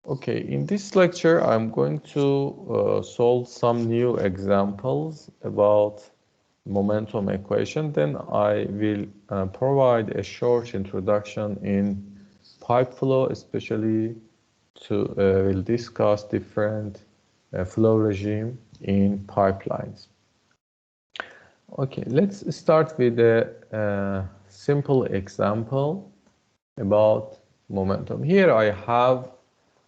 Okay, in this lecture, I'm going to solve some new examples about momentum equation. Then I will provide a short introduction in pipe flow, especially will discuss different flow regime in pipelines. Okay, let's start with a simple example about momentum. Here I have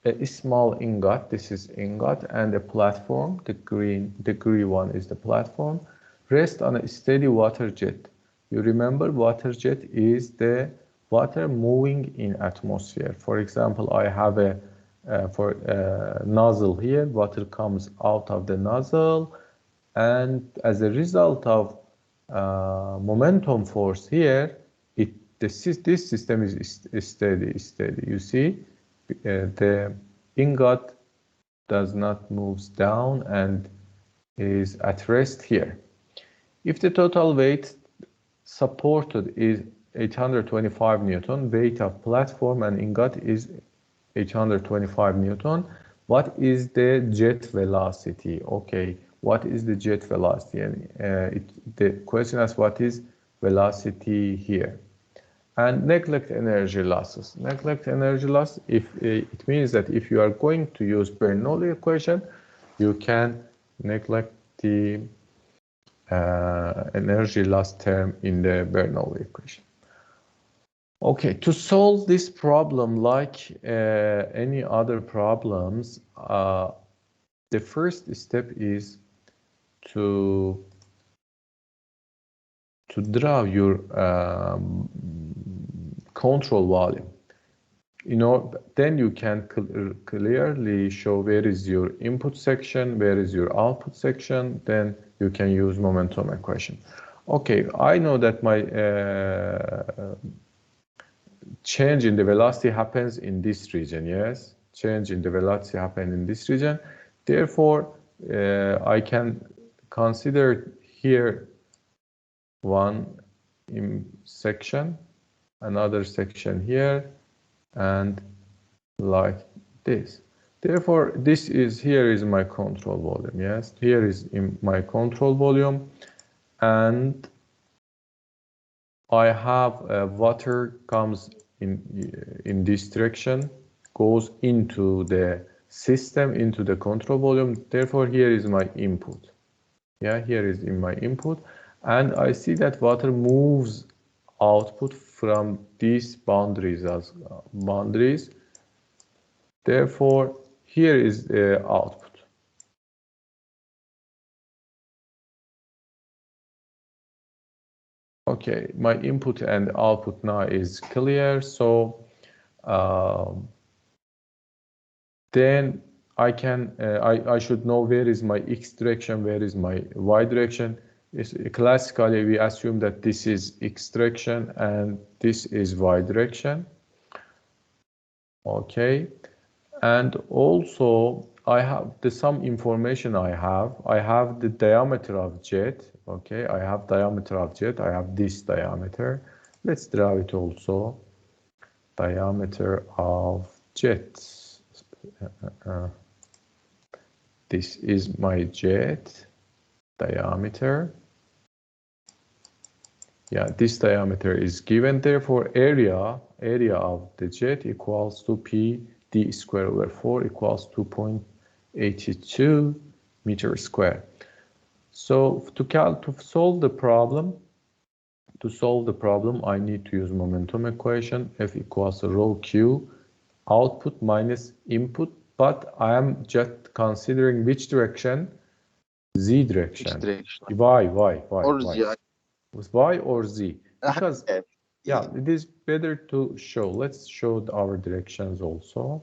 a small ingot. This is ingot and a platform. The green one is the platform. Rest on a steady water jet. You remember water jet is the water moving in atmosphere. For example, I have a nozzle here. Water comes out of the nozzle, and as a result of momentum force here, this system is steady. You see, the ingot does not move down and is at rest here. If the total weight supported is 825 Newton, weight of platform and ingot is 825 Newton, what is the jet velocity? Okay, what is the jet velocity? And the question is what is velocity here? And neglect energy losses. Neglect energy loss, if it means that if you are going to use Bernoulli equation, you can neglect the energy loss term in the Bernoulli equation. Okay, to solve this problem like any other problems, the first step is to draw your control volume. Then you can clearly show where is your input section, where is your output section, then you can use momentum equation. Okay, I know that my change in the velocity happens in this region, yes? Change in the velocity happens in this region. Therefore, I can consider here one section, another section here, and like this. Therefore, here is my control volume, yes? Here is my control volume, and I have water comes in this direction, goes into the system, into the control volume. Therefore, here is my input. Yeah, here is in my input, and I see that water moves output from these boundaries as boundaries. Therefore, here is the output. Okay, my input and output now is clear. So then I can I should know where is my x direction, where is my y direction. Classically, we assume that this is x direction and this is y direction. Okay, and also I have some information I have the diameter of jet. Okay, I have diameter of jet. I have this diameter. Let's draw it also. Diameter of jet. This is my jet diameter. Yeah, this diameter is given. Therefore, area of the jet equals to P d square over 4 equals 2.82 meter square. So to solve the problem, I need to use momentum equation. F equals rho Q, output minus input. But I am just considering which direction? Z direction. Which direction? Y. Or Z. With Y or Z? Because yeah, it is better to show. Let's show our directions also.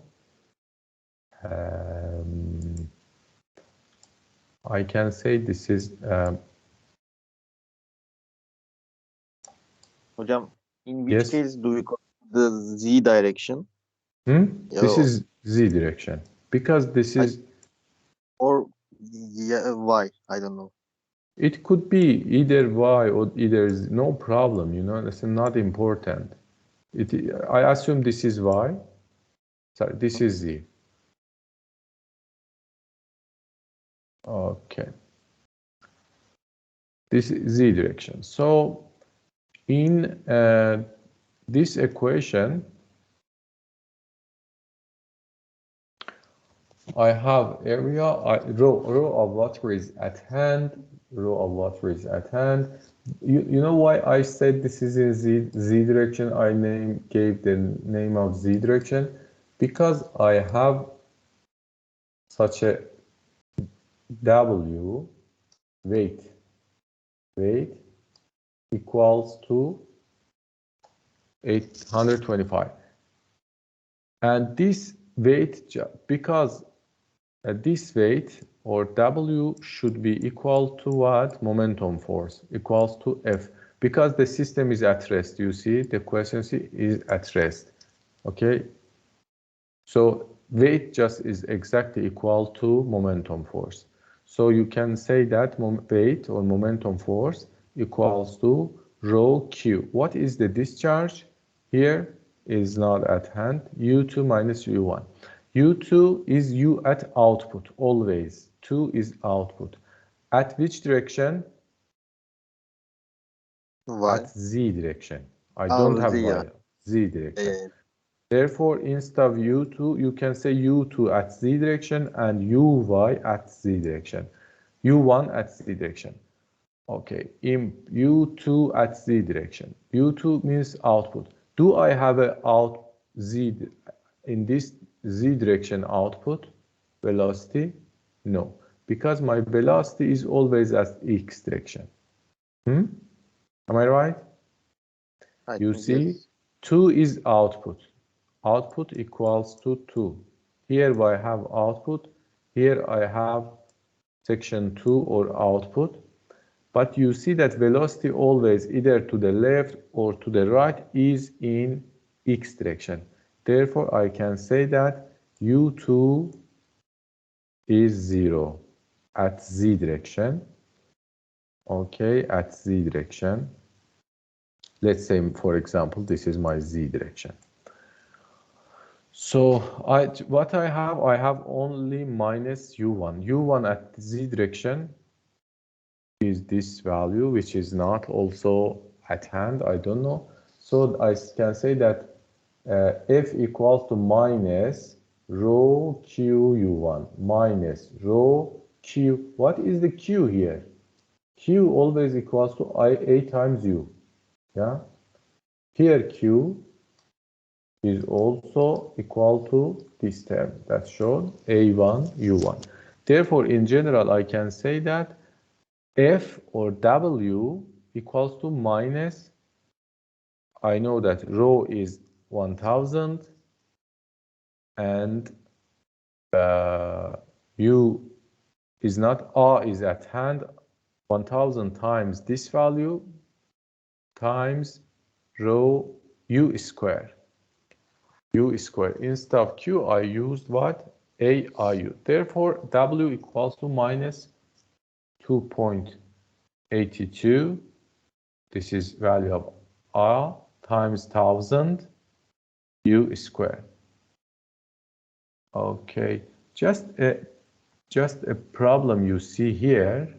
I can say this is Hocam, in which case do we call the Z direction? This is Z direction because this is or Y. I don't know. It could be either Y or either Z, no problem. That's not important. I assume this is Y. Sorry, this is Z. Okay. This is z direction. So in this equation, I have area, row of water is at hand, row of water is at hand. You know why I said this is in z direction? I gave the name of z direction because I have such a W weight equals to 825, and this weight, because this weight or W should be equal to what? Momentum force equals to F, because the system is at rest. You see, the question is at rest. Okay, so weight just is exactly equal to momentum force. So you can say that weight or momentum force equals to rho Q. What is the discharge? Here is not at hand. U2 minus U1. U2 is U at output, always. 2 is output. At which direction? Y. At Z direction. I don't have Y. Z direction. Therefore, instead of U2, you can say U2 at Z direction and UY at Z direction. U1 at Z direction. Okay, in U2 at Z direction. U2 means output. Do I have a Z in this Z direction output velocity? No, because my velocity is always at X direction. Am I right? You see, yes. 2 is output. Output equals to 2. Here I have output. Here I have section 2 or output. But you see that velocity always either to the left or to the right is in X direction. Therefore, I can say that U2 is 0 at Z direction. Okay, at Z direction. Let's say, for example, this is my Z direction. So what I have only minus U1. U1 at Z direction is this value, which is not also at hand. I don't know. So I can say that F equals to minus rho Q U1 minus rho Q. What is the Q here? Q always equals to A times U. Yeah. Here Q is also equal to this term that's shown A1 U1. Therefore, in general, I can say that F or W equals to minus, I know that rho is 1000 and U is not, R is at hand, 1000 times this value times rho U square. U square. Instead of Q, I used what? AIU. Therefore, W equals to minus 2.82. This is value of R times 1000 U square. Okay, just a problem you see here.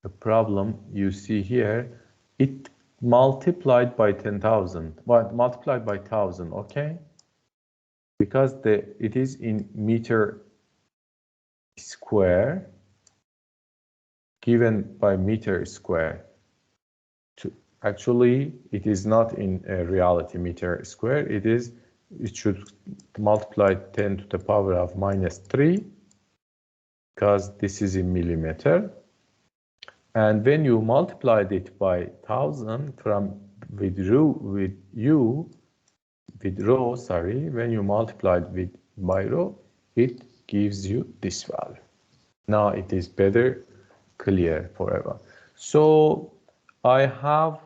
A problem you see here. It multiplied by 10,000, but multiplied by 1,000. Okay, because it is in meter square, given by meter square. Actually, it is not in a reality meter square. It should multiply 10 to the power of minus 3, because this is in millimeter. And when you multiplied it by 1,000 when you multiplied by rho, it gives you this value. Now it is better clear forever. So I have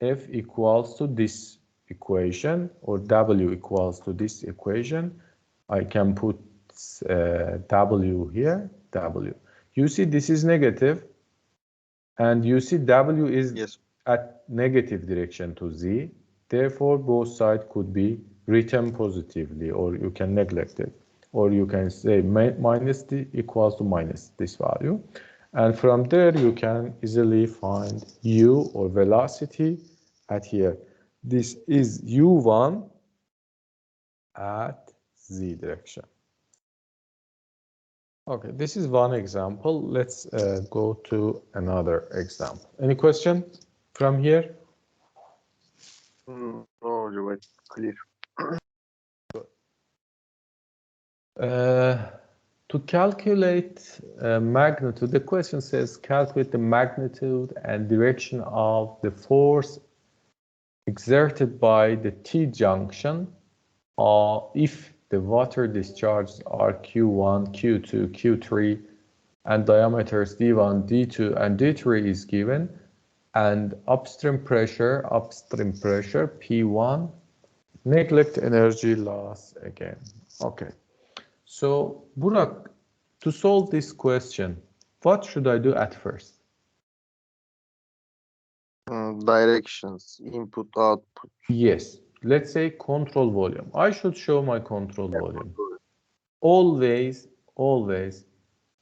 F equals to this equation, or W equals to this equation. I can put W here, W. You see this is negative, and you see W is at negative direction to Z. Therefore, both sides could be written positively, or you can neglect it. or you can say minus d equals to minus this value. And from there, you can easily find u, or velocity, at here. This is u1 at z direction. Okay, this is one example. Let's go to another example. Any question from here? No, you're clear. To calculate magnitude, the question says calculate the magnitude and direction of the force exerted by the T-junction if the water discharges are Q1, Q2, Q3, and diameters D1, D2, and D3 is given, and upstream pressure, P1, neglect energy loss again. Okay. So, Burak, to solve this question, what should I do at first? Directions, input, output. Yes, let's say control volume. I should show my control volume. Always,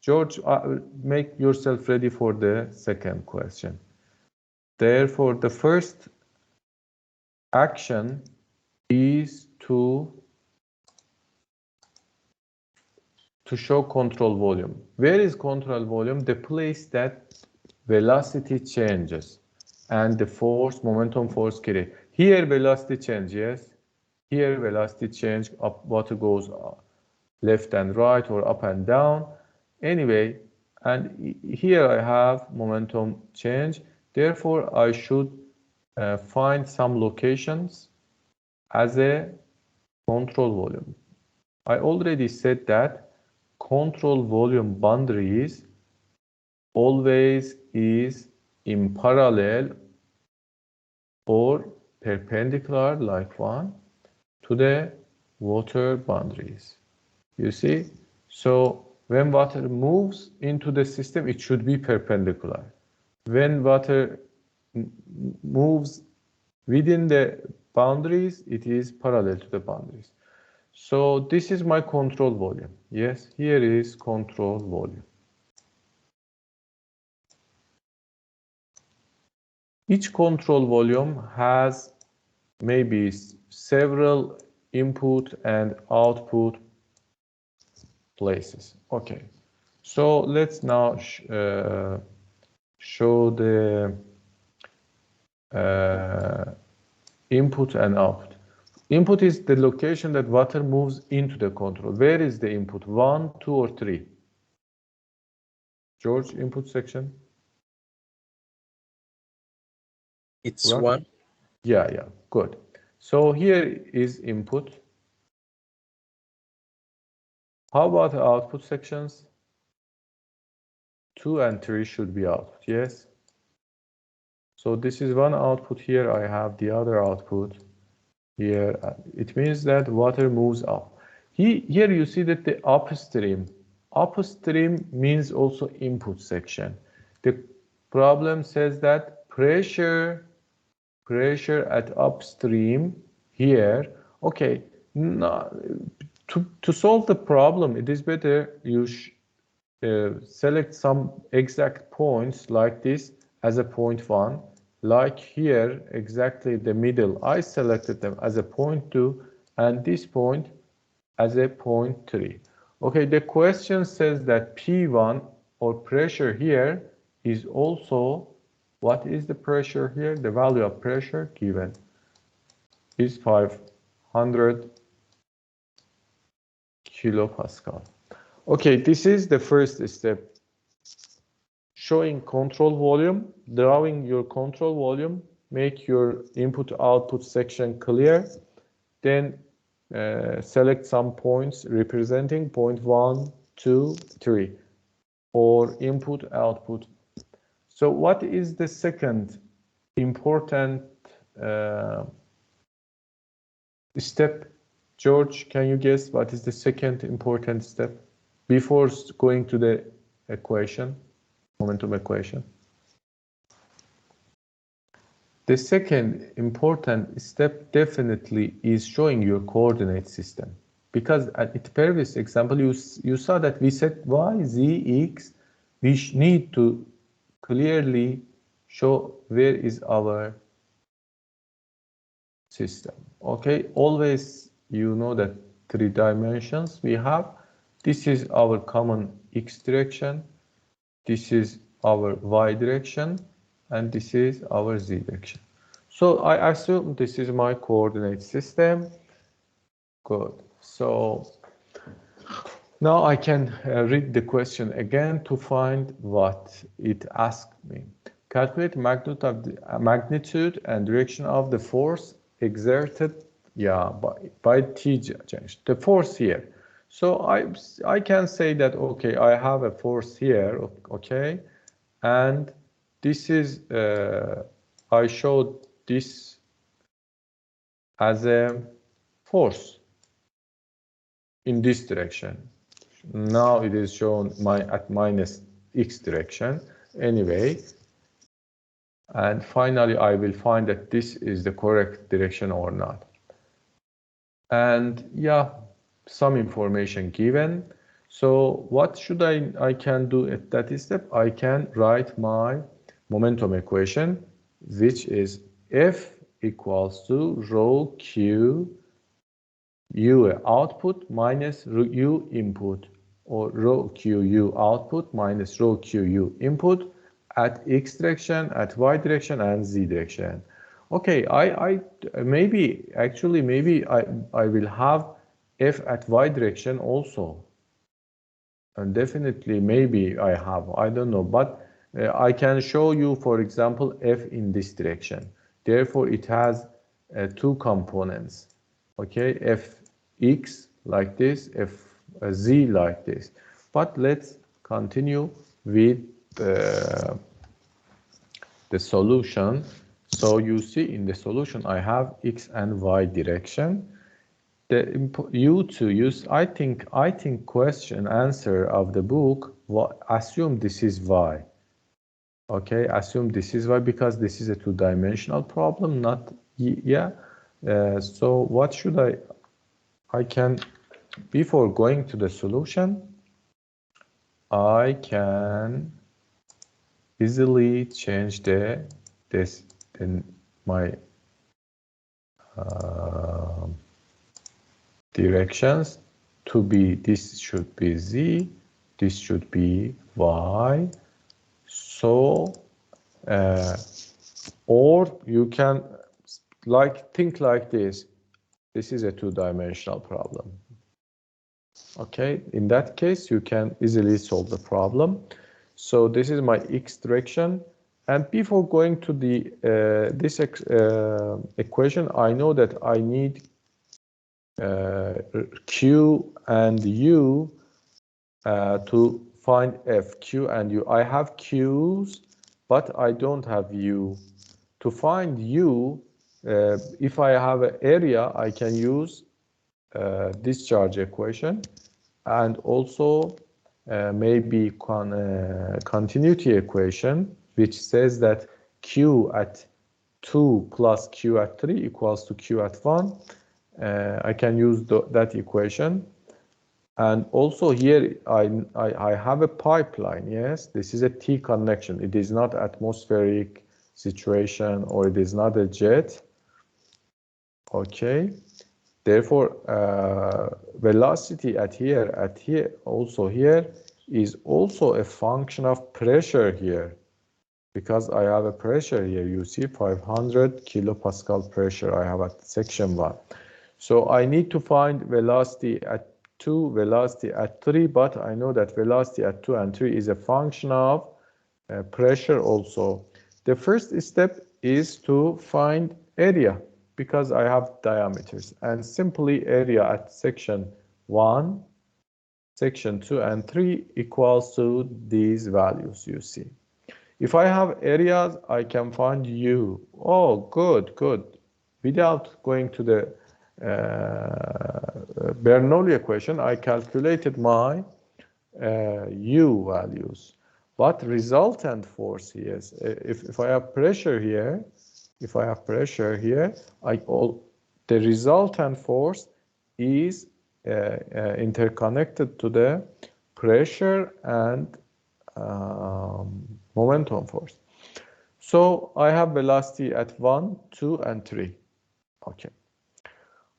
George, make yourself ready for the second question. Therefore, the first action is to show control volume. Where is control volume? The place that velocity changes and the force, momentum force create. Here velocity change, yes. Here velocity change, up, water goes left and right or up and down. Anyway, and here I have momentum change. Therefore, I should find some locations as a control volume. I already said that control volume boundaries always is in parallel or perpendicular, like one, to the water boundaries. You see? So when water moves into the system, it should be perpendicular. When water moves within the boundaries, it is parallel to the boundaries. So this is my control volume. Yes, here is control volume. Each control volume has maybe several input and output places. Okay, so let's now show the input and output. Input is the location that water moves into the control. Where is the input? 1, 2, or 3? George, input section? It's Right? 1. Yeah, good. So here is input. How about the output sections? 2 and 3 should be output, yes? So this is one output here. I have the other output here. It means that water moves up. Here you see that the upstream means also input section. The problem says that pressure at upstream here. Okay, now, to solve the problem, it is better you select some exact points like this as a point 1. Like here, exactly the middle, I selected them as a point 2, and this point as a point 3. Okay, the question says that P1, or pressure here, is also, what is the pressure here? The value of pressure given is 500 kilopascal. Okay, this is the first step. Showing control volume, drawing your control volume, make your input-output section clear, then select some points representing point 1, 2, 3, or input-output. So what is the second important step? George, can you guess what is the second important step before going to the equation? Momentum equation. The second important step definitely is showing your coordinate system. because at the previous example, you saw that we said y, z, x, we need to clearly show where is our system. Okay, always you know that 3 dimensions we have. This is our common x direction, this is our y direction, and this is our z direction. So I assume this is my coordinate system. Good. So now I can read the question again to find what it asked me. Calculate magnitude and direction of the force exerted, by T change, the force here. So I can say that, okay, I have a force here, okay, and this is, I showed this as a force in this direction. Now it is shown at minus x direction anyway. And finally, I will find that this is the correct direction or not. And yeah, some information given. So what should I can do at that step? I can write my momentum equation, which is F equals to rho Q U output minus U input, or rho QU output minus rho QU input at x direction, at y direction, and z direction. Okay, I maybe I will have F at y direction also. And definitely maybe I have, I don't know, but I can show you, for example, F in this direction. Therefore, it has 2 components. Okay, Fx like this, Z like this. But let's continue with the solution. So you see in the solution I have x and y direction. You to use, I think question answer of the book, assume this is y. Okay, assume this is y because this is a 2-dimensional problem, not so what should I can, before going to the solution, I can easily change my directions to be, this should be z, this should be y. So or you can think like this. This is a 2-dimensional problem. Okay, in that case you can easily solve the problem. So this is my x direction, and before going to the this equation, I know that I need Q and U to find F. Q and U. I have Q's, but I don't have U. To find U, if I have an area, I can use discharge equation, and also maybe continuity equation, which says that Q at 2 plus Q at 3 equals to Q at 1. I can use that equation. And also here I have a pipeline. Yes, this is a T connection. It is not atmospheric situation, or it is not a jet. Okay, therefore velocity at here also here is also a function of pressure here, because I have a pressure here. You see 500 kilopascal pressure I have at section 1. So I need to find velocity at 2, velocity at 3, but I know that velocity at 2 and 3 is a function of pressure also. The first step is to find area, because I have diameters, and simply area at section 1, section 2, and 3 equals to these values you see. If I have areas, I can find U. Oh, good. Without going to the Bernoulli equation, I calculated my U values. But resultant force here, if I have pressure here, the resultant force is interconnected to the pressure and momentum force. So I have velocity at 1, 2, and 3. Okay.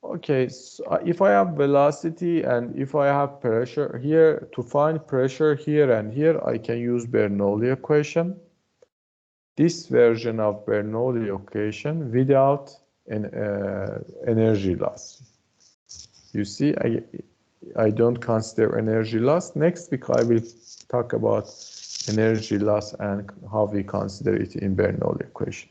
Okay, so if I have velocity and if I have pressure here, to find pressure here and here, I can use Bernoulli equation. This version of Bernoulli equation without an energy loss. You see, I don't consider energy loss. Next week I will talk about energy loss and how we consider it in Bernoulli equation.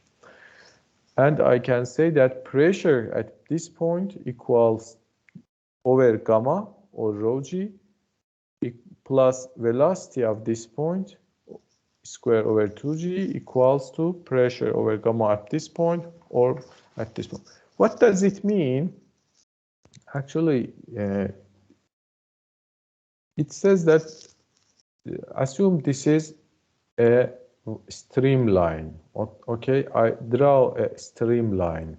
And I can say that pressure at this point equals over gamma or rho g plus velocity of this point square over 2g equals to pressure over gamma at this point or at this point. What does it mean? Actually, it says that assume this is a streamline. Okay, I draw a streamline,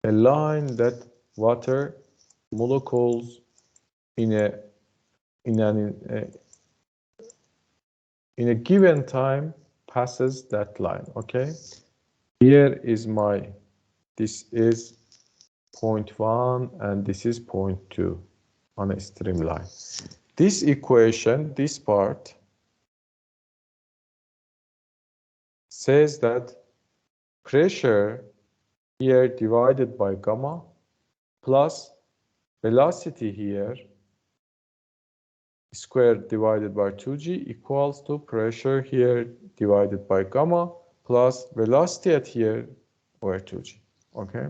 a line that water molecules in a given time passes that line. Okay, here is this is 0.1 and this is 0.2 on a streamline. This equation, this part, says that pressure here divided by gamma plus velocity here squared divided by 2g equals to pressure here divided by gamma plus velocity at here over 2g. Okay.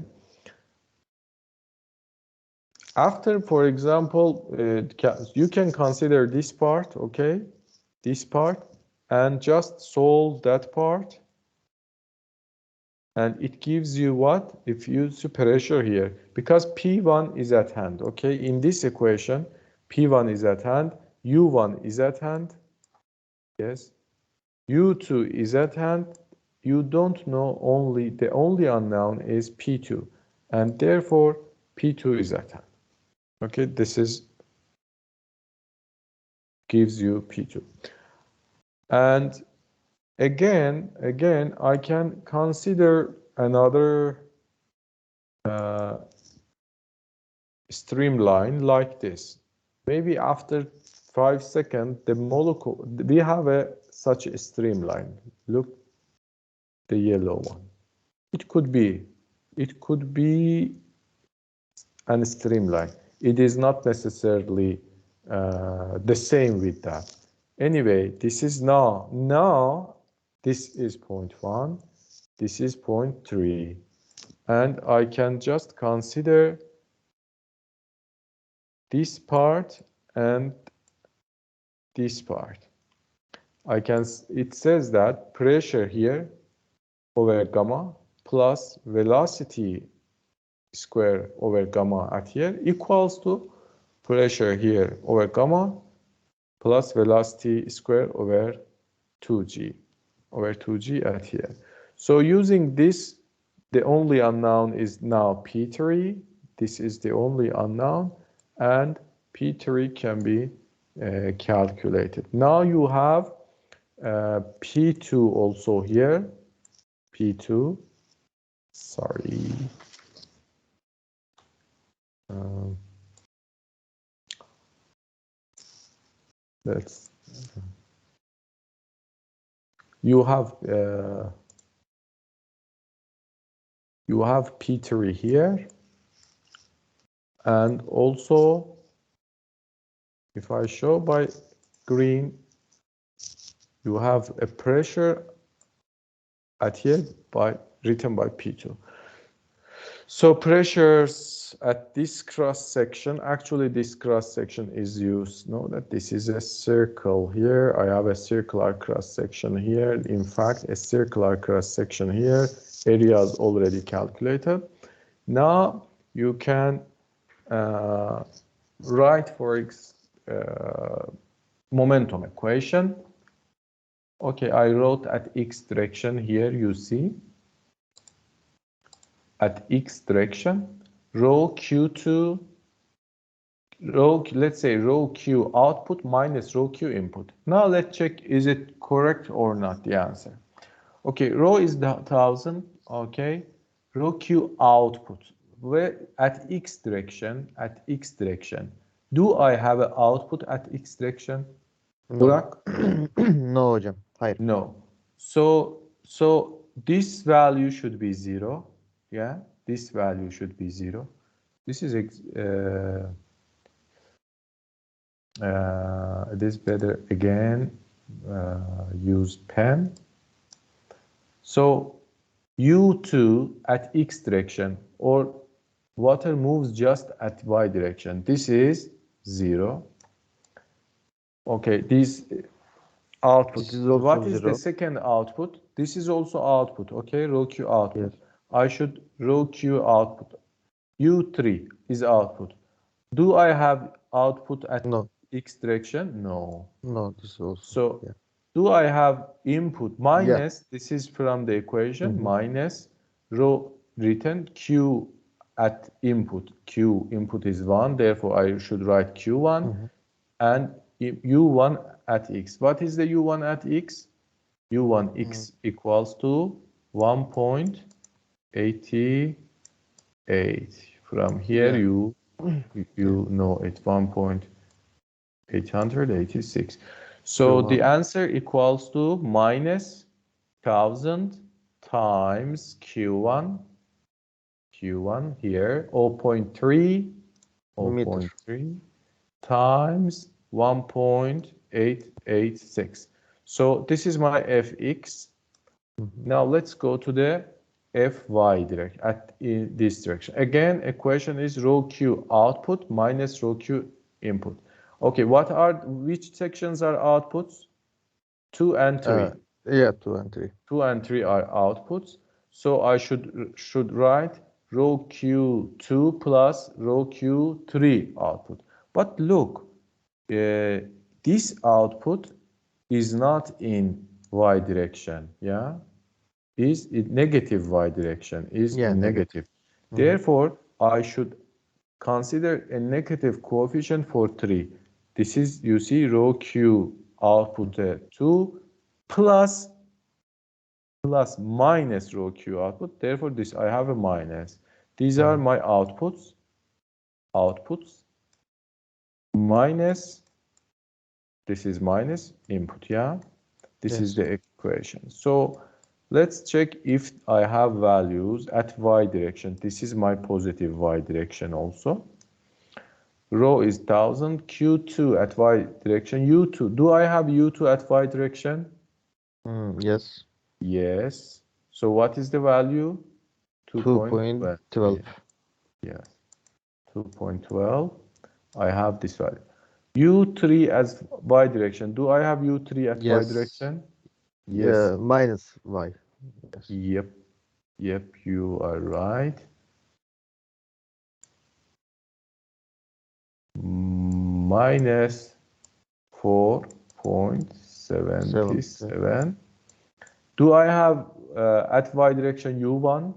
After, for example, you can consider this part, okay, this part, and just solve that part. And it gives you what? If you use pressure here, because P1 is at hand, okay? In this equation, P1 is at hand, U1 is at hand, yes. U2 is at hand. You don't know the only unknown is P2, and therefore P2 is at hand. Okay, this gives you P2. And again, I can consider another streamline like this. Maybe after 5 seconds, the molecule, we have such a streamline. Look, the yellow one. It could be a streamline. It is not necessarily the same with that. Anyway, this is now this is 0.1, this is 0.3, and I can just consider this part and this part. It says that pressure here over gamma plus velocity square over gamma at here equals to pressure here over gamma plus velocity square over 2g at here. So using this, the only unknown is now P3. This is the only unknown, and P3 can be calculated. Now you have P2 also here. P2, sorry. You have P3 here, and also if I show by green, you have a pressure at here written by P2. So pressures at this cross section, actually this cross section is used. Know that this is a circle here. I have a circular cross section here. In fact, a circular cross section here. Area is already calculated. Now you can write for momentum equation. Okay, I wrote at x direction here, you see. At x direction, rho Q2 let's say row Q output minus row Q input. Now let's check, is it correct or not, the answer. Okay, row is the 1000, okay. Row Q output, where at X direction, do I have an output at X direction? No. Burak? No hocam. Hayır. No. So this value should be 0. Yeah, this value should be 0. This is it is better again. Use pen. So U2 at X direction, or water moves just at Y direction. This is 0. Okay, this output. This is also What is 0. the second output? This is also output. Okay, row Q output. Yes. I should row Q output. U3 is output. Do I have output at No. X direction? No. No, this is also. So yeah. do I have input minus, this is from the equation, minus row written Q at input. Q input is 1, therefore I should write Q1 and U1 at X. What is the U1 at X? U1 X equals to 1.88. From here you know it's 1.886. So the answer equals to minus 1000 times Q1 here, 0.3 times 1.886. So this is my Fx. Now let's go to the Fy direction, in this direction. Again, equation is row Q output minus row Q input. Okay, which sections are outputs? 2 and 3. Yeah, 2 and 3. 2 and 3 are outputs. So I should write row Q2 plus row Q3 output. But look, this output is not in Y direction, yeah? Is it negative Y direction, is negative. Therefore, I should consider a negative coefficient for 3. This is, you see, row Q output 2 plus minus row Q output. Therefore, this I have a minus. These are my outputs. Minus, this is minus input, yeah? This is the equation. So let's check if I have values at Y direction. This is my positive Y direction also. Row is 1000, Q2 at Y direction, U2. Do I have U2 at Y direction? Yes. Yes. So what is the value? 2.12. Yes. 2.12. I have this value. U3 as Y direction. Do I have U3 at Y direction? Yes. Minus Y. Yes. Yep, you are right. Minus 4.77. Do I have at Y direction U1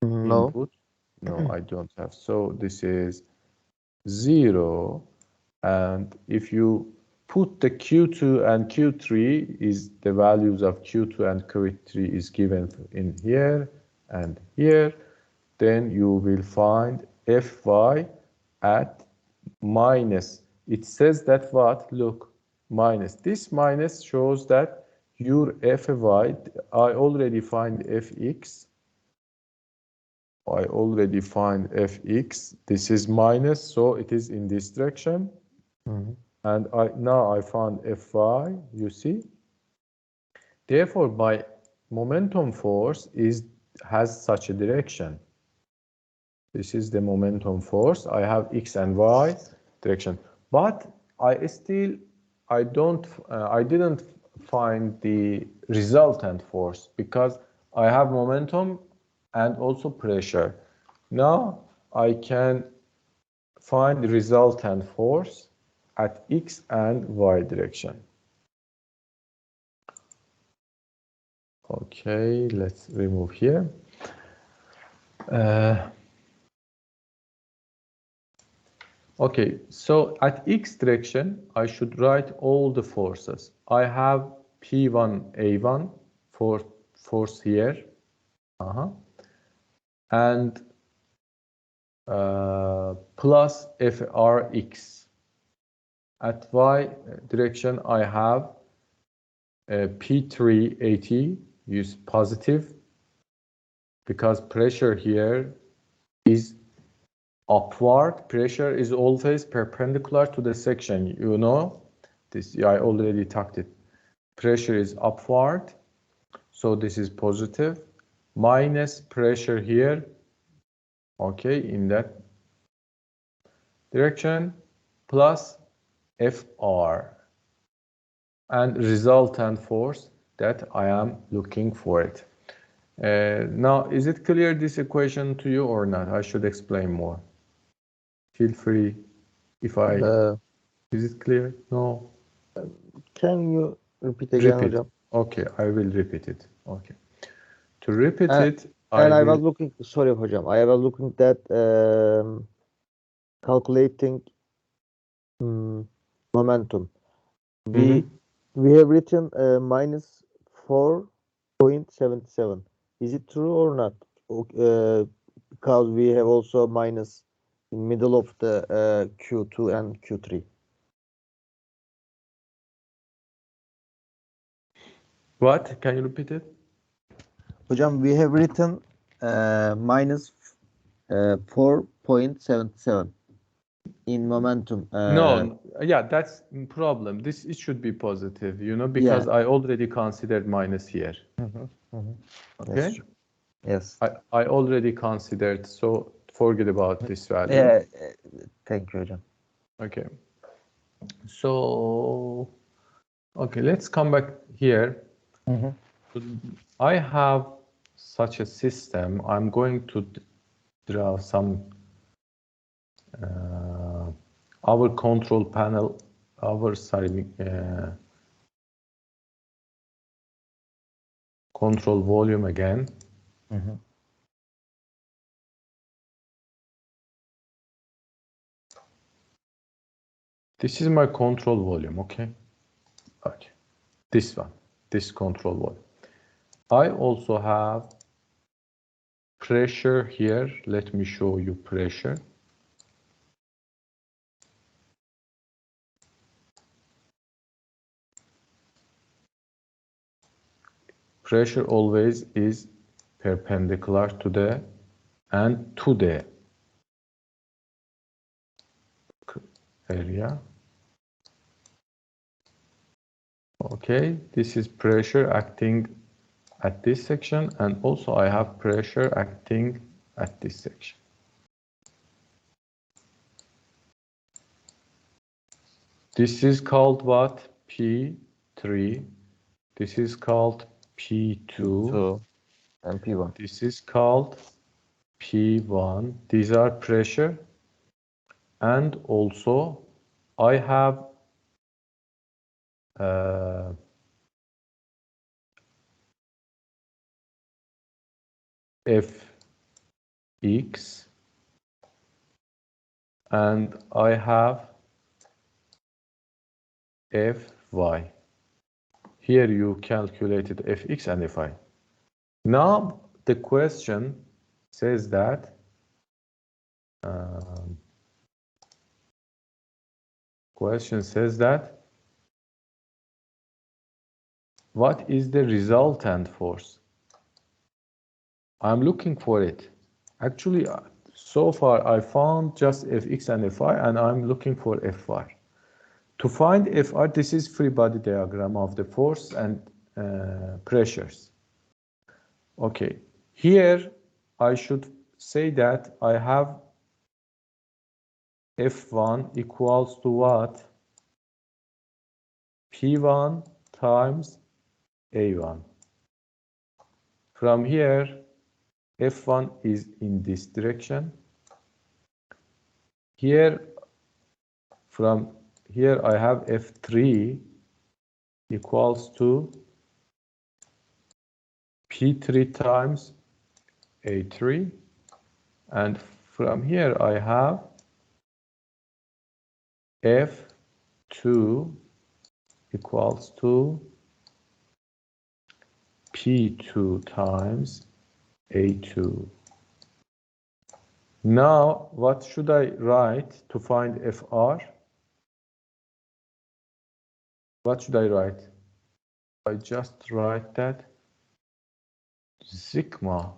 input? No, I don't have. So this is 0. And if you put the Q2 and Q3, is the values of Q2 and Q3 is given in here and here, then you will find Fy at minus. It says that what? Look, minus. This minus shows that your Fy, I already find Fx. This is minus, so it is in this direction. And now I found Fy, you see? Therefore, my momentum force has such a direction. This is the momentum force. I have X and Y direction. But I didn't find the resultant force because I have momentum and also pressure. Now I can find the resultant force at X and Y direction. Okay, let's remove here. Okay, so at x direction, I should write all the forces. I have P1, A1 for force here, and plus Frx. At y direction, I have P3, AT, use positive, because pressure here is upward. Pressure is always perpendicular to the section, you know this. I already talked it. Pressure is upward, so this is positive, minus pressure here, okay, in that direction, plus Fr, and resultant force that I am looking for it. Now, is it clear, this equation, to you or not? I should explain more. Feel free if I... is it clear? No? Can you repeat again, Repeat. hocam? Okay, I will repeat it. Okay. To repeat it, I was looking, sorry hocam, I was looking at calculating momentum. We have written minus 4.77. Is it true or not? Because we have also minus in middle of the Q2 and Q3. What? Can you repeat it? Hocam, we have written minus 4.77 in momentum. No, yeah, that's problem. It should be positive, you know, because I already considered minus here. Okay? Yes. I already considered, so forget about this value. Yeah. Thank you, hocam. Okay. So, okay, let's come back here. I have such a system. I'm going to draw some our control panel, control volume again. This is my control volume, okay? Okay, this one, this control volume. I also have pressure here. Let me show you pressure. Pressure always is perpendicular to the and to the area. Okay, this is pressure acting at this section, and also I have pressure acting at this section. This is called what? P3. This is called P2. And P1. This is called P1. These are pressure. And also I have Fx, and I have Fy. Here you calculated Fx and Fy. Now the question says that what is the resultant force? I'm looking for it. Actually, so far I found just Fx and Fy, and I'm looking for Fy. To find Fr, this is free body diagram of the force and pressures. Okay, here I should say that I have F1 equals to what? P1 times A1. From here, F1 is in this direction. From here I have F3 equals to P3 times A3, and from here I have F2 equals to P2 times A2. Now, what should I write to find FR? What should I write? I just write that sigma,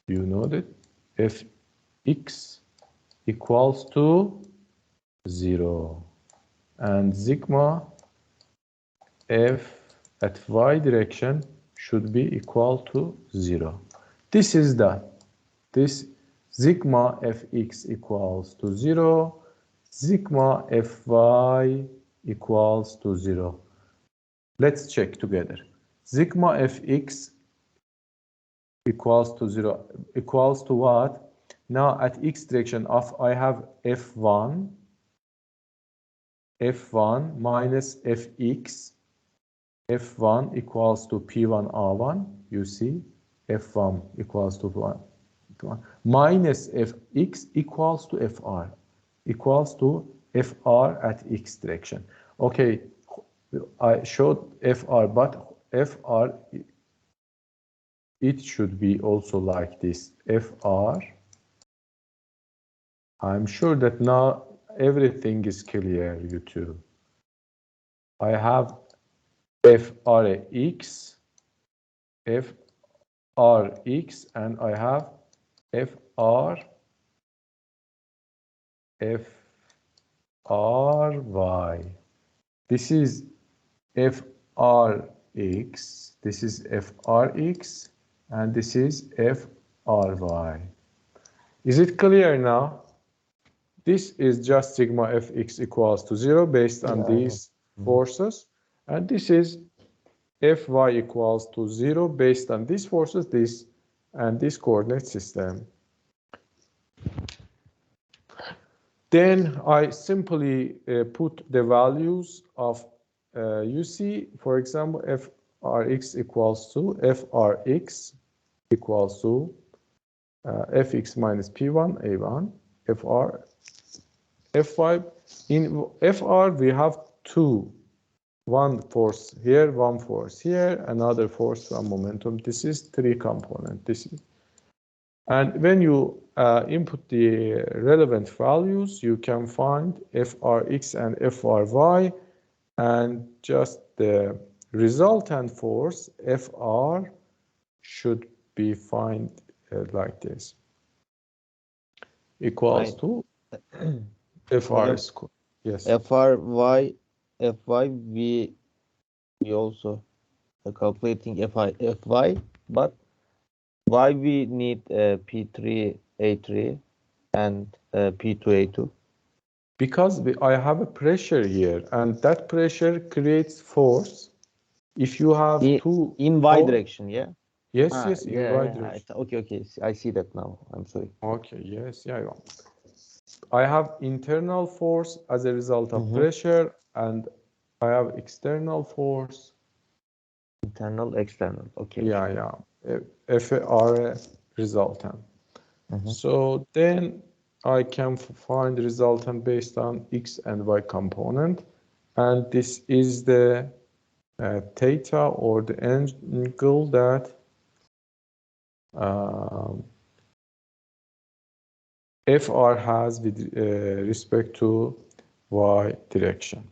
you know that, Fx equals to 0. And sigma F at y direction should be equal to 0. This is done. This sigma Fx equals to 0. Sigma Fy equals to 0. Let's check together. Sigma Fx equals to 0 equals to what? Now at x direction of I have F1 minus Fx. F1 equals to P1 R1. You see, F1 equals to 1 minus Fx equals to Fr, equals to Fr at x direction. Okay, I showed Fr, but Fr, it should be also like this. Fr, I'm sure that now everything is clear, you two. I have Frx, Frx, and I have Fry. This is Frx, this is Frx, and this is Fry. Is it clear now? This is just sigma Fx equals to 0 based on these forces, and this is Fy equals to 0 based on these forces, this and this coordinate system. Then I simply put the values of, you see, for example, Frx equals to Frx equals to Fx minus P1 A1, Fy. In Fr we have two. One force here, one force here, another force from momentum. This is three component. This is, and when you input the relevant values, you can find Frx and Fry, and just the resultant force Fr should be find like this, equals to Fr square. Yes. Fy we also calculating Fy, but why we need P3 A3 and P2 A2? Because I have a pressure here, and that pressure creates force. If you have two in y direction, yeah. Yes, yes, in y direction. Okay, I see that now. I'm sorry. Okay, yes, yeah. I have internal force as a result of pressure, and I have external force. Internal, external. Okay. Yeah. Fr resultant. So then I can find resultant based on x and y component, and this is the theta, or the angle that Fr has with respect to y direction.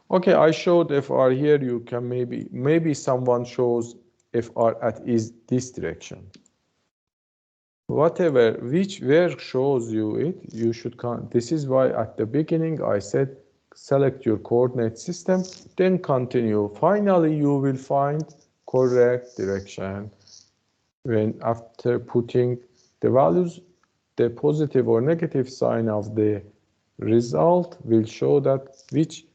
Okay, I showed Fr here. You can maybe someone shows Fr at this direction. Whatever, where shows you it, you should count. This is why at the beginning I said select your coordinate system, then continue. Finally, you will find correct direction when after putting the values, the positive or negative sign of the result will show that which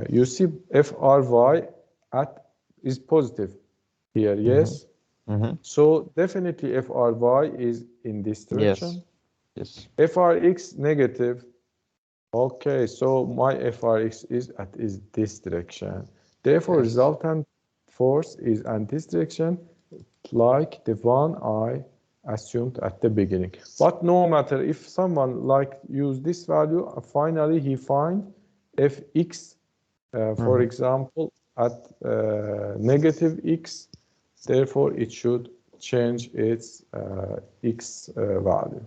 you see Fry at is positive here, yes. So definitely Fry is in this direction. Yes. Frx negative. Okay, so my Frx is this direction. Therefore, resultant force is in this direction, like the one I assumed at the beginning. But no matter if someone like use this value, finally he find fx, for example, at negative x, therefore it should change its x value.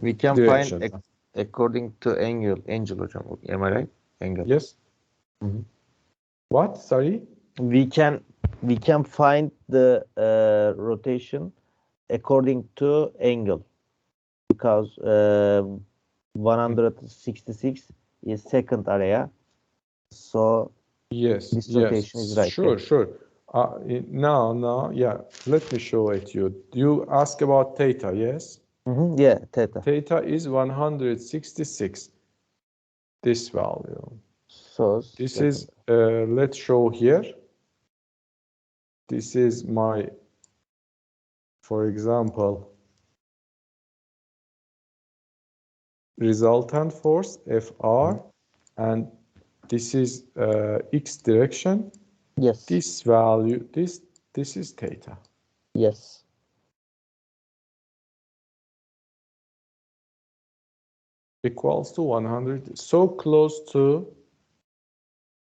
We can Direction. find according to angle hocam. Am I right? Angle. Yes. What? Sorry? We can find the rotation according to angle, because 166 is second area, so Yes. this rotation is right. Sure, sure. Now, yeah. Let me show it you. You ask about theta, yes? Yeah, theta. Theta is 166. This value. So This is, let's show here. This is my, for example, resultant force, Fr, and this is x direction. yes. This value, this is theta. Yes. Equals to 100, so close to,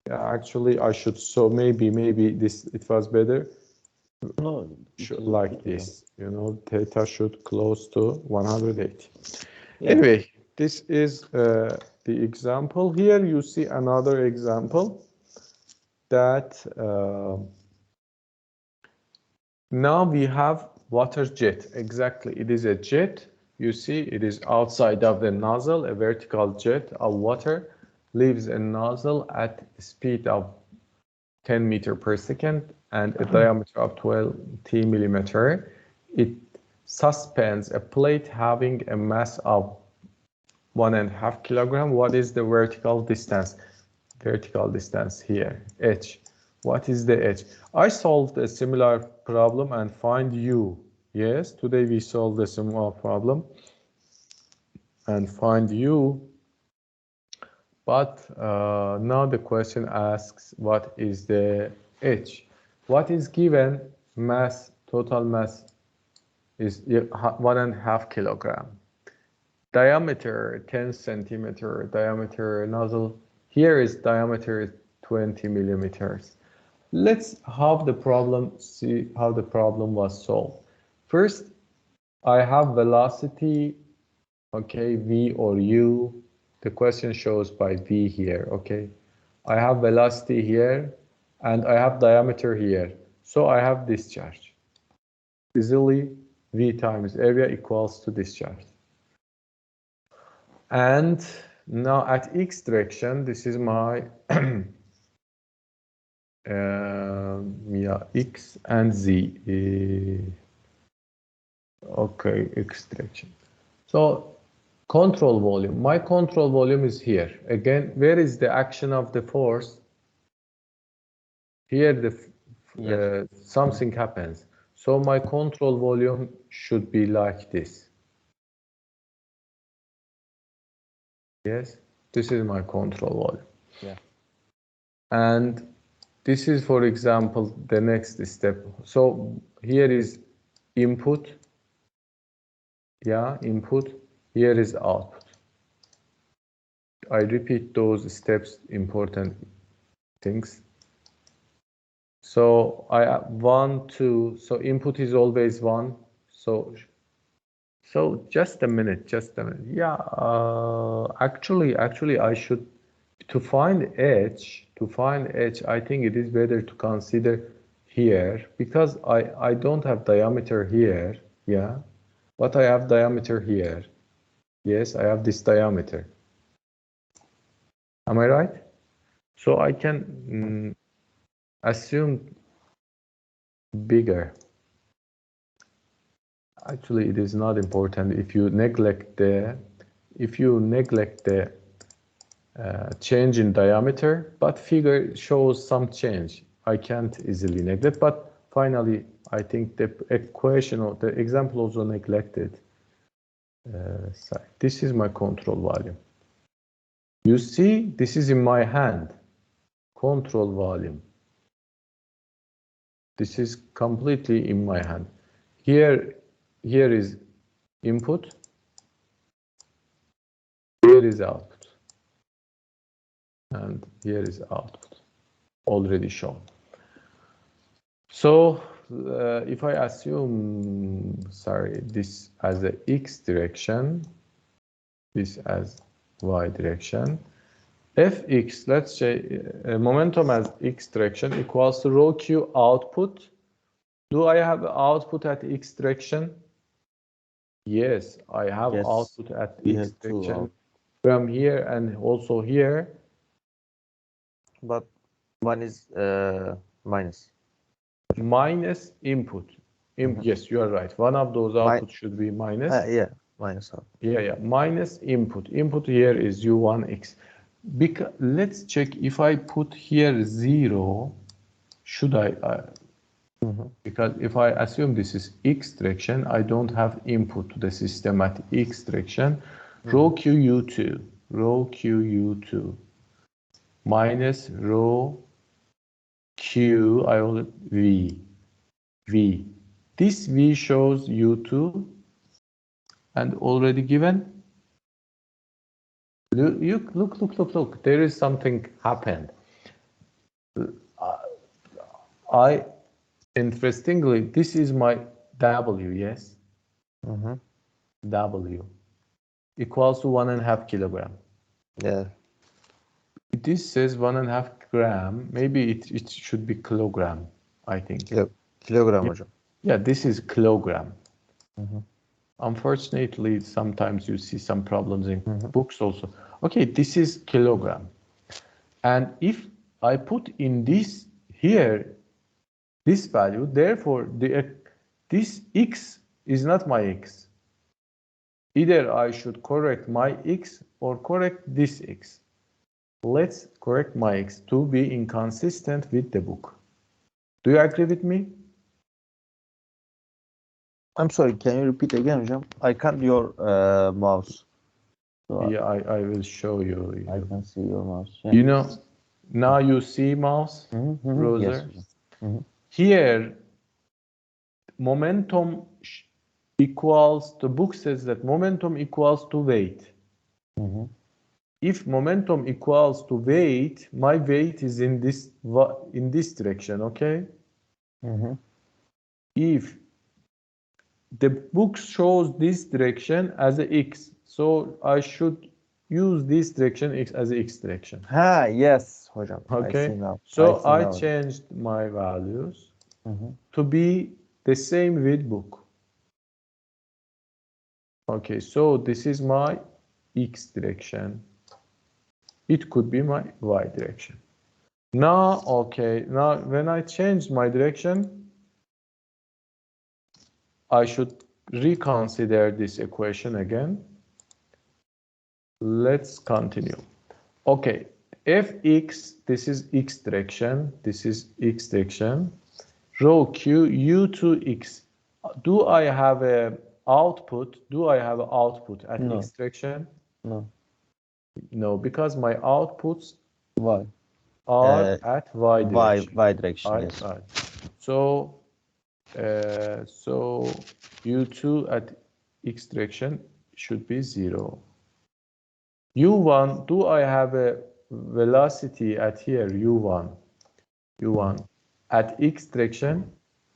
yeah, actually I should, so maybe this, it was better. No, Like this, you know, theta should close to 180. Yeah. Anyway, this is the example. Here you see another example that now we have water jet. Exactly, it is a jet. You see, it is outside of the nozzle. A vertical jet of water leaves a nozzle at a speed of 10 meters per second and a diameter of 20 millimeter. It suspends a plate having a mass of 1.5 kilogram. What is the vertical distance? Vertical distance here, h. What is the h? I solved a similar problem and find u. Yes, today we solved a similar problem and find u. But now the question asks, what is the h? What is given? Mass, total mass is 1.5 kilogram. Diameter 10 centimeter, diameter nozzle. Here is diameter 20 millimeters. Let's have the problem, see how the problem was solved. First, I have velocity, okay, v or u. The question shows by v here, okay. I have velocity here and I have diameter here. So I have discharge. Easily, v times area equals to discharge. And now at x direction, this is my yeah, x and z. Okay, x direction. So control volume. My control volume is here. Again, where is the action of the force? Here, the something happens. So my control volume should be like this. Yes, this is my control volume. Yeah. And this is, for example, the next step. So here is input. Yeah, input. Here is output. I repeat those steps, important things. So I have 1, 2. So input is always 1. So just a minute. Yeah, actually, I should, to find h, I think it is better to consider here, because I don't have diameter here, yeah, but I have diameter here. Yes, I have this diameter. Am I right? So I can assume bigger. Actually, it is not important if you neglect the change in diameter, but figure shows some change. I can't easily neglect, but finally, I think the equation or the example also neglected. This is my control volume. You see, this is in my hand, control volume. This is completely in my hand. Here, here is input, here is output, and here is output, already shown. So if I assume, this as a x direction, this as y direction, fx, let's say momentum as x direction equals to rho q output. Do I have output at x direction? Yes, I have Yes, output at we x have two direction out. from here and also here. But one is minus. Minus input. Yes, you are right. One of those outputs should be minus. Yeah, minus out. Yeah. Minus input. Input here is u1x. Let's check if I put here 0. Should I? Because if I assume this is x direction, I don't have input to the system at x direction. Rho q u2. Rho q u2 minus rho q I will v. This v shows u2 and already given. Look. There is something happened. Interestingly, this is my W, yes? W equals to 1.5 kilogram. Yeah. This says 1.5 gram. Maybe it should be kilogram, I think. Yeah, kilogram hocam. Yeah, this is kilogram. Unfortunately, sometimes you see some problems in books also. Okay, this is kilogram. And if I put in this here, this value, therefore this x is not my x. Either I should correct my x or correct this x. Let's correct my x to be inconsistent with the book. Do you agree with me? I'm sorry, can you repeat again hocam? I can't your mouse. So Yeah, I will show you. I can see your mouse. Yeah. You know, now you see mouse browser. Yes. Here, momentum equals, the book says that momentum equals to weight. If momentum equals to weight, my weight is in this direction, okay? If the book shows this direction as a x, so I should use this direction x as a x direction. Yes hocam. Okay, I see now. so see I now. changed my values to be the same with book. Okay, so this is my x direction. It could be my y direction. Now, okay, now when I changed my direction, I should reconsider this equation again. Let's continue. Okay, fx, this is x direction, this is x direction. Rho q u2x. Do I have a output? Do I have an output at No. x direction? No. No, because my outputs Y. are at y direction. Y direction. Right, Yes. right. So, so u2 at x direction should be 0. u1, do I have a velocity at here, u1? u1 at x direction?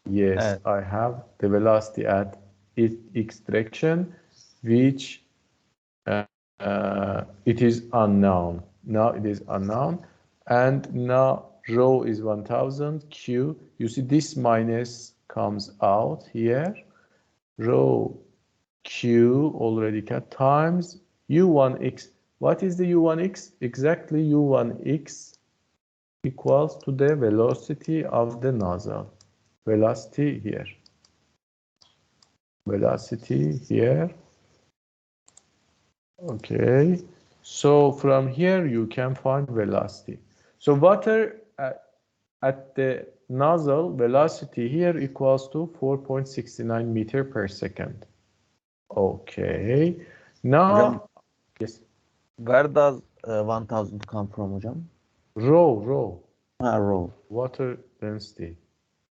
Yes, I have the velocity at x direction, which it is unknown. Now it is unknown, and now rho is 1000, q, you see this minus comes out here, rho q already cut times u1x. What is the u1x? Exactly, u1x equals to the velocity of the nozzle. Velocity here. Velocity here. Okay, so from here you can find velocity. So water at the nozzle velocity here equals to 4.69 meter per second. Okay, now yes. Where does 1000 come from hocam? Rho. Rho. Water density.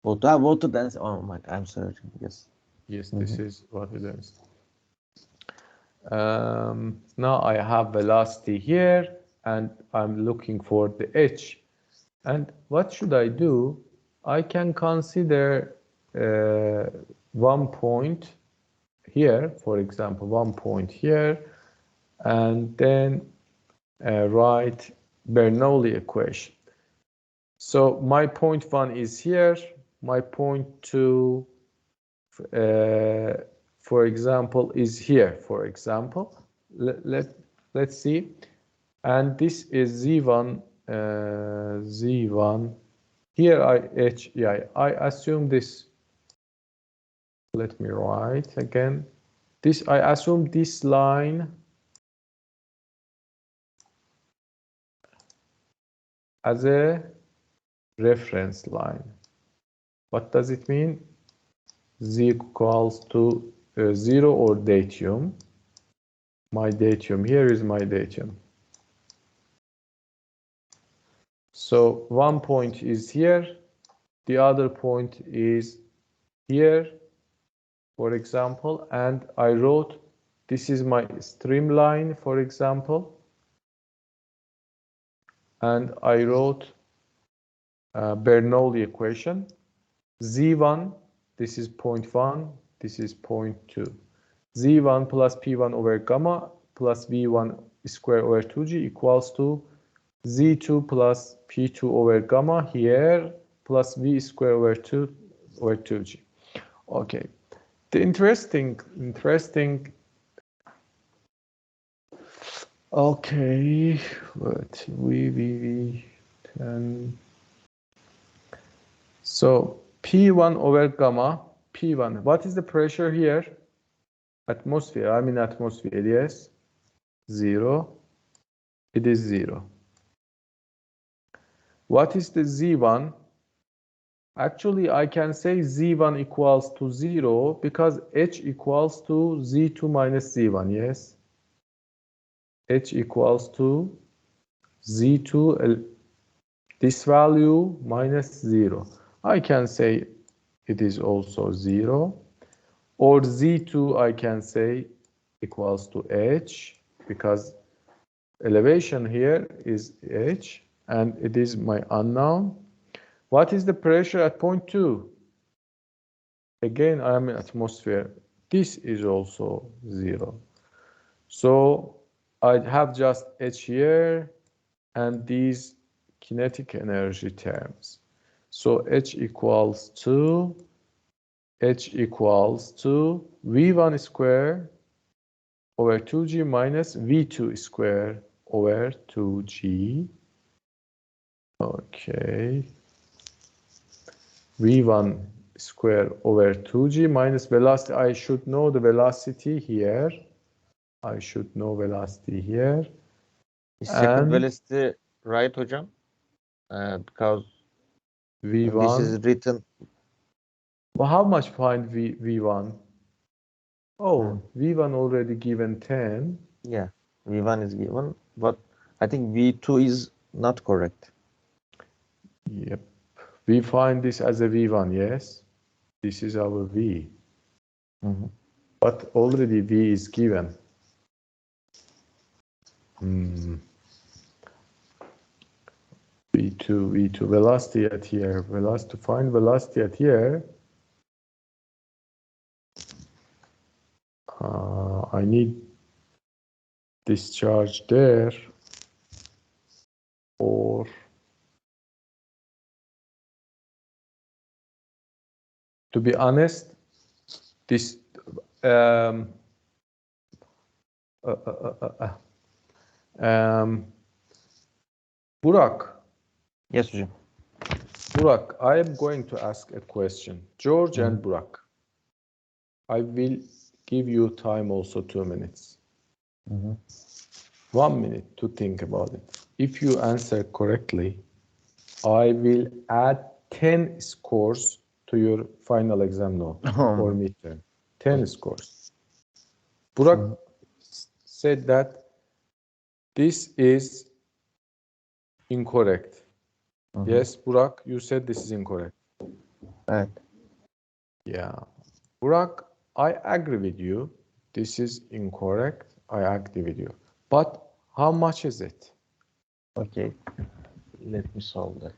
Water density. Oh my, I'm sorry. Yes. Yes, this is what it is. Now I have velocity here, and I'm looking for the h. And what should I do? I can consider one point here, for example, one point here, and then write Bernoulli equation. So my point 1 is here, my point 2, for example, is here, for example. Let's see. And this is Z1, Z1. Here I assume this. Let me write again. This, I assume this line as a reference line. What does it mean? Z equals to 0 or datum. My datum, here is my datum. So one point is here, the other point is here, for example, and I wrote, this is my streamline, for example, and I wrote Bernoulli equation. Z1, this is point 1, this is point 2. Z1 plus P1 over gamma plus V1 square over 2G equals to Z2 plus P2 over gamma here plus V square over 2 over 2G. Okay. The interesting. Okay, what we 10. So P1 over gamma, P1. What is the pressure here? Atmosphere. I mean atmosphere. Yes. 0. It is 0. What is the Z1? Actually, I can say Z1 equals to 0 because H equals to Z2 minus Z1, yes? H equals to Z2, this value minus 0. I can say it is also 0. Or Z2, I can say equals to H because elevation here is H and it is my unknown. What is the pressure at point 2? Again, I am in atmosphere. This is also 0. So I have just H here and these kinetic energy terms. So H equals to V1 square over 2G minus V2 square over 2G. Okay. V1 square over 2G minus velocity. I should know the velocity here. I should know velocity here. Second velocity, right, hocam? Because V1. this is written. Well, how much find V1? Oh, V1 already given 10. Yeah, V1 is given, but I think V2 is not correct. Yep. We find this as a V1, yes? This is our V. But already V is given. V2, velocity at here. To find velocity at here, I need this charge there, or to be honest, this Burak. Yes, hocam. Burak, I am going to ask a question. George and Burak, I will give you time also 2 minutes. 1 minute to think about it. If you answer correctly, I will add 10 scores to your final exam note or midterm. 10 scores. Burak said that this is incorrect. Yes, Burak, you said this is incorrect. Right. Yeah. Burak, I agree with you. This is incorrect. I agree with you. But how much is it? Okay, let me solve that.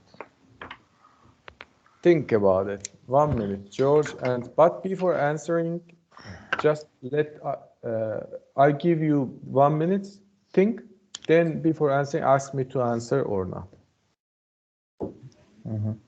Think about it. 1 minute, George. But before answering, just I give you 1 minute. Think. Then before answering, ask me to answer or not. Mhm.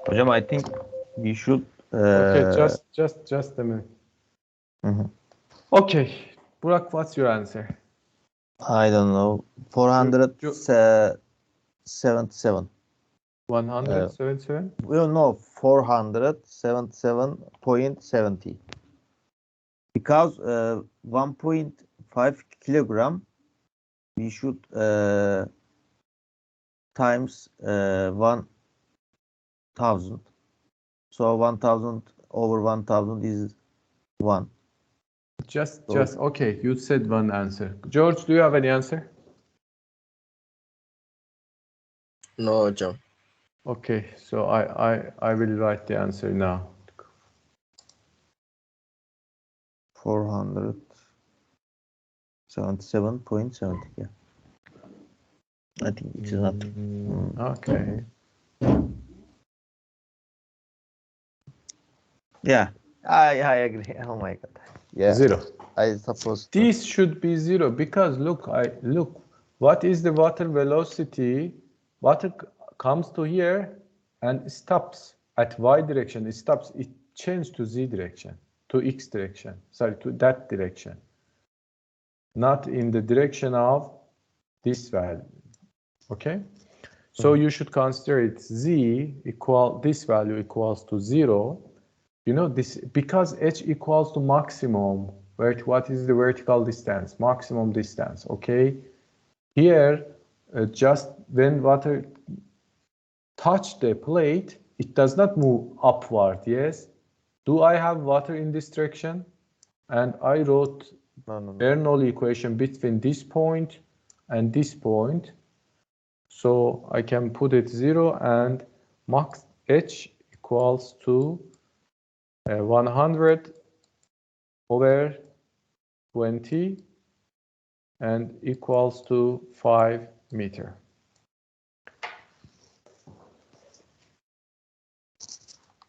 Hocam, I think we should. Okay, just a minute. Mhm. Okay, Burak, what's your answer? I don't know. 477. 177? Well, no, 477.70. Because 1.5 kilogram, we should times 1,000. So 1,000 over 1,000 is 1. Just okay. You said one answer. George, do you have any answer? No, hocam. Okay, so I will write the answer now. 477.70. Yeah. I think it is not. Okay. Yeah, I agree. Oh my God. Yeah. 0. I suppose. This should be 0 because look, what is the water velocity? Water comes to here and stops at y direction. It stops. It changes to z direction, to x direction. Sorry, to that direction. Not in the direction of this value. Okay? So you should consider it z equal, this value equals to 0. You know this, because h equals to maximum, what is the vertical distance? Maximum distance, okay? Here, just when water touch the plate, it does not move upward, yes? Do I have water in this direction? And I wrote No. Bernoulli equation between this point and this point. So I can put it 0 and max h equals to 100 over 20 and equals to 5 meter.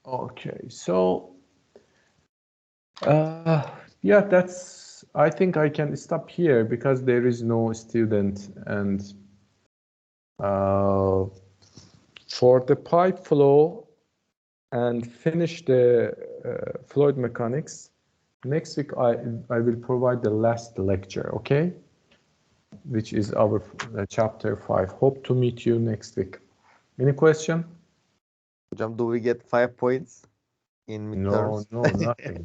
Okay, so yeah, I think I can stop here because there is no student, and for the pipe flow and finish the fluid mechanics, next week I will provide the last lecture, okay? Which is our chapter 5. Hope to meet you next week. Any question? Hocam, do we get 5 points in midterms? No,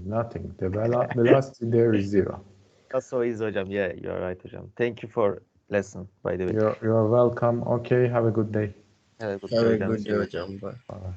nothing. The velocity there is 0. That's so easy, hocam. Yeah, you're right, hocam. Thank you for lesson, by the way. You're welcome. Okay, have a good day. Have a good Have a day, hocam. good See day, you. hocam. Bye. Bye.